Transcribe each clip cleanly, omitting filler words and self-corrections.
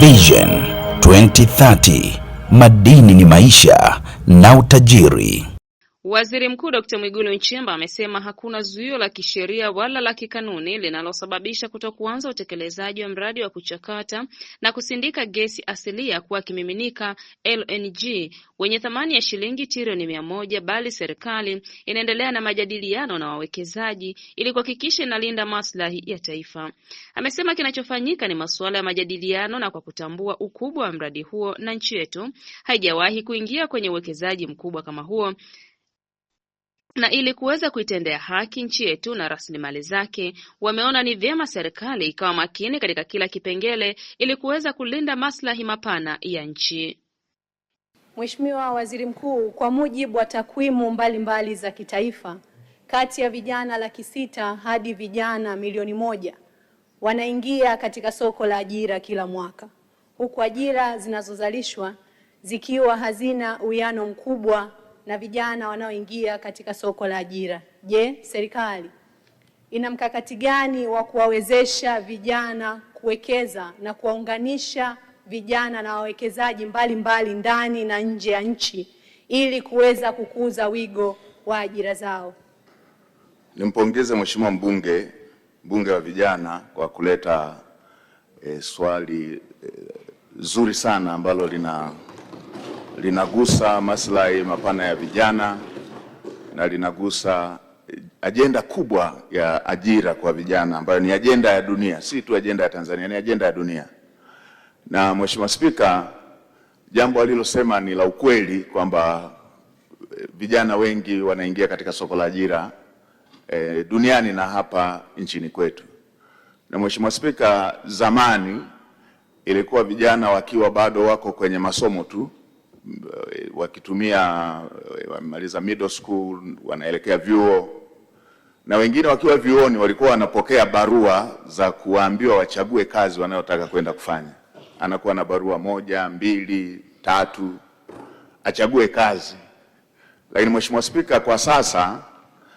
Vision 2030, madini ni maisha na utajiri. Waziri Mkuu Dr. Mwigulu Nchemba amesema hakuna zuio la kisheria wala la kikanuni linalosababisha kutokuanza utekelezaji wa mradi wa kuchakata na kusindika gesi asilia kuwa kimiminika LNG wenye thamani ya shilingi trilioni 100, bali serikali inaendelea na majadiliano na wawekezaji ili kuhakikisha inalinda maslahi ya taifa. Amesema kinachofanyika ni masuala ya majadiliano, na kwa kutambua ukubwa wa mradi huo na nchi yetu haijawahi kuingia kwenye uwekezaji mkubwa kama huo, na ili kuweza kuitendea haki nchi yetu na rasilimali zake, wameona ni vyema serikali ikawa makini katika kila kipengele ili kuweza kulinda maslahi mapana ya nchi. Mheshimiwa Waziri Mkuu, kwa mujibu wa takwimu mbalimbali za kitaifa, kati ya vijana 600,000 hadi vijana milioni 1 wanaingia katika soko la ajira kila mwaka, huku ajira zinazozalishwa zikiwa hazina uwiano mkubwa na vijana wanaoingia katika soko la ajira. Je, serikali ina mkakati gani wa kuwawezesha vijana kuwekeza na kuwaunganisha vijana na wawekezaji mbalimbali ndani na nje ya nchi ili kuweza kukuza wigo wa ajira zao? Nimpongeze Mheshimiwa mbunge wa vijana kwa kuleta swali zuri sana ambalo linagusa maslahi mapana ya vijana na linagusa ajenda kubwa ya ajira kwa vijana ambayo ni ajenda ya dunia, si tu ajenda ya Tanzania, ni ajenda ya dunia. Na Mheshimiwa Spika, jambo alilosema ni la ukweli kwamba vijana wengi wanaingia katika soko la ajira duniani na hapa nchini kwetu. Na Mheshimiwa Spika, zamani ilikuwa vijana wakiwa bado wako kwenye masomo tu, wakitumia wamaliza middle school wanaelekea vyuo, na wengine wakiwa vyuoni walikuwa wanapokea barua za kuambiwa wachague kazi wanayotaka kwenda kufanya. Anakuwa na barua 1, 2, 3 achague kazi. Lakini Mheshimiwa Spika, kwa sasa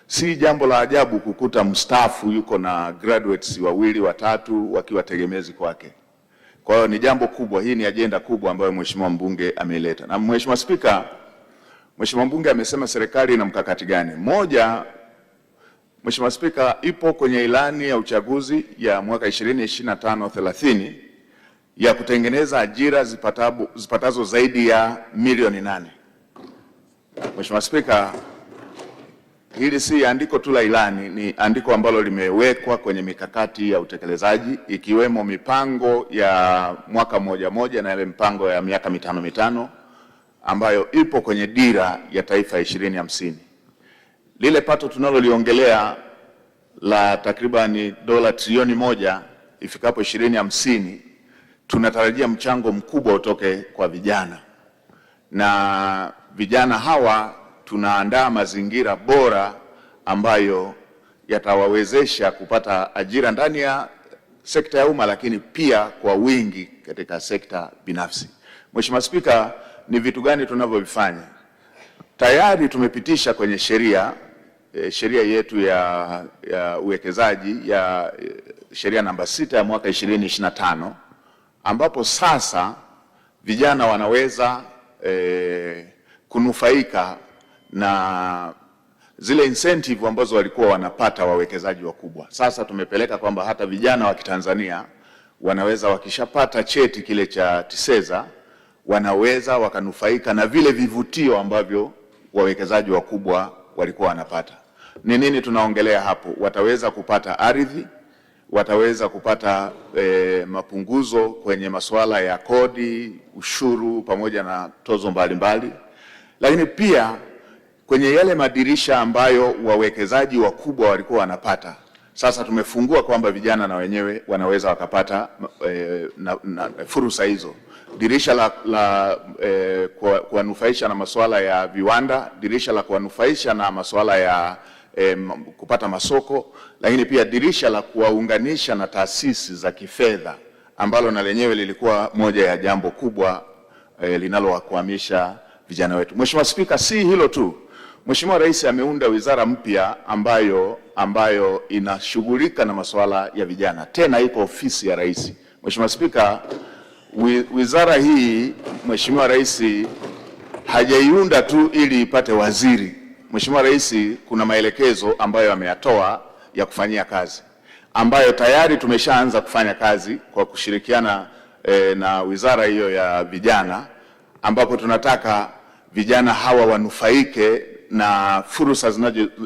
si jambo la ajabu kukuta mstaafu yuko na graduates 2, 3 wakiwa tegemezi kwake. Kwa hiyo ni jambo kubwa, hii ni ajenda kubwa ambayo Mheshimiwa mbunge ameileta. Na Mheshimiwa Spika, Mheshimiwa mbunge amesema serikali ina mkakati gani? Moja, Mheshimiwa Spika, ipo kwenye ilani ya uchaguzi ya mwaka 2025-30 ya kutengeneza ajira zipatazo zaidi ya milioni 8. Mheshimiwa Spika, hili si andiko tu la ilani, ni andiko ambalo limewekwa kwenye mikakati ya utekelezaji, ikiwemo mipango ya mwaka mmoja na ile mipango ya miaka 5 ambayo ipo kwenye dira ya taifa 2050. Lile pato tunaloliongelea la takribani dola trilioni 1 ifikapo 2050, tunatarajia mchango mkubwa utoke kwa vijana. Na vijana hawa tunaandaa mazingira bora ambayo yatawawezesha kupata ajira ndani ya sekta ya umma, lakini pia kwa wingi katika sekta binafsi. Mheshimiwa Spika, ni vitu gani tunavyovifanya? Tayari tumepitisha kwenye sheria yetu ya uwekezaji ya sheria namba 6 ya mwaka 2025, ambapo sasa vijana wanaweza kunufaika na zile incentive ambazo walikuwa wanapata wawekezaji wakubwa. Sasa tumepeleka kwamba hata vijana wa Kitanzania wanaweza, wakishapata cheti kile cha TISEZA, wanaweza wakanufaika na vile vivutio ambavyo wawekezaji wakubwa walikuwa wanapata. Ni nini tunaongelea hapo? Wataweza kupata ardhi, wataweza kupata mapunguzo kwenye masuala ya kodi, ushuru pamoja na tozo mbalimbali. Lakini pia kwenye yale madirisha ambayo wawekezaji wakubwa walikuwa wanapata, sasa tumefungua kwamba vijana na wenyewe wanaweza wakapata fursa hizo. Dirisha la kuwanufaisha na masuala ya viwanda, dirisha la kuwanufaisha na masuala ya kupata masoko, lakini pia dirisha la kuwaunganisha na taasisi za kifedha, ambalo na lenyewe lilikuwa moja ya jambo kubwa linalowakwamisha vijana wetu. Mheshimiwa Spika, si hilo tu. Mheshimiwa Rais ameunda wizara mpya ambayo inashughulika na masuala ya vijana, tena iko ofisi ya Rais. Mheshimiwa Spika, wizara hii Mheshimiwa Rais hajaiunda tu ili ipate waziri. Mheshimiwa Rais kuna maelekezo ambayo ameyatoa ya kufanyia kazi, ambayo tayari tumeshaanza kufanya kazi kwa kushirikiana na wizara hiyo ya vijana, ambapo tunataka vijana hawa wanufaike na fursa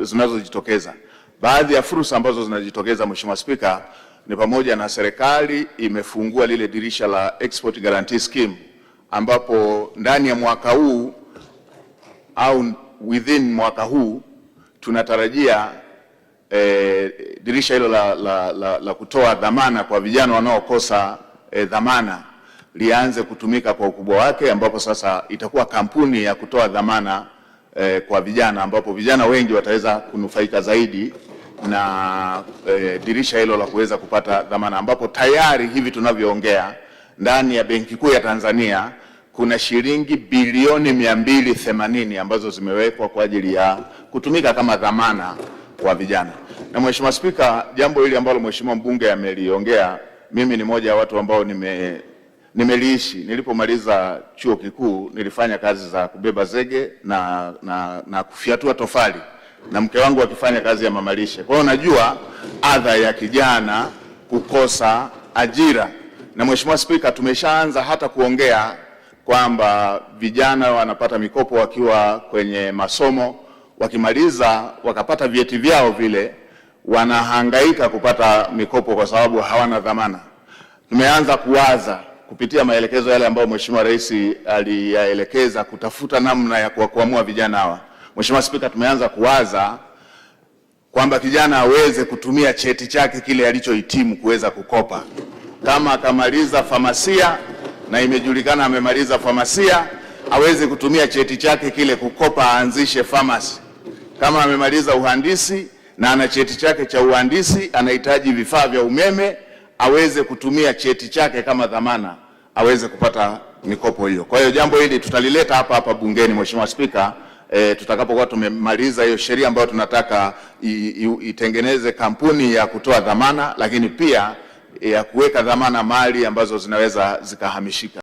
zinazojitokeza. Baadhi ya fursa ambazo zinajitokeza, Mheshimiwa Spika, ni pamoja na serikali imefungua lile dirisha la Export Guarantee Scheme, ambapo ndani ya mwaka huu au within mwaka huu tunatarajia dirisha hilo la kutoa dhamana kwa vijana wanaokosa dhamana lianze kutumika kwa ukubwa wake, ambapo sasa itakuwa kampuni ya kutoa dhamana kwa vijana, ambapo vijana wengi wataweza kunufaika zaidi na dirisha hilo la kuweza kupata dhamana, ambapo tayari hivi tunavyoongea ndani ya Benki Kuu ya Tanzania kuna shilingi bilioni 280 ambazo zimewekwa kwa ajili ya kutumika kama dhamana kwa vijana. Na Mheshimiwa Spika, jambo hili ambalo Mheshimiwa mbunge ameliongea, mimi ni moja ya watu ambao nimeliishi. Nilipomaliza chuo kikuu nilifanya kazi za kubeba zege na kufiatua tofali, na mke wangu akifanya kazi ya mamalishe. Kwa hiyo najua adha ya kijana kukosa ajira. Na Mheshimiwa Spika, tumeshaanza hata kuongea kwamba vijana wanapata mikopo wakiwa kwenye masomo, wakimaliza wakapata vyeti vyao vile, wanahangaika kupata mikopo kwa sababu hawana dhamana. Tumeanza kuwaza kupitia maelekezo yale ambayo Mheshimiwa Rais aliyaelekeza kutafuta namna ya kuamua vijana hawa. Mheshimiwa Spika, tumeanza kuwaza kwamba kijana aweze kutumia cheti chake kile alichohitimu kuweza kukopa. Kama akamaliza famasia na imejulikana amemaliza famasia, aweze kutumia cheti chake kile kukopa, aanzishe famasi. Kama amemaliza uhandisi na ana cheti chake cha uhandisi, anahitaji vifaa vya umeme, aweze kutumia cheti chake kama dhamana, aweze kupata mikopo hiyo. Kwa hiyo jambo hili tutalileta hapa bungeni, Mheshimiwa Spika, tutakapokuwa tumemaliza hiyo sheria ambayo tunataka itengeneze kampuni ya kutoa dhamana, lakini pia ya kuweka dhamana mali ambazo zinaweza zikahamishika.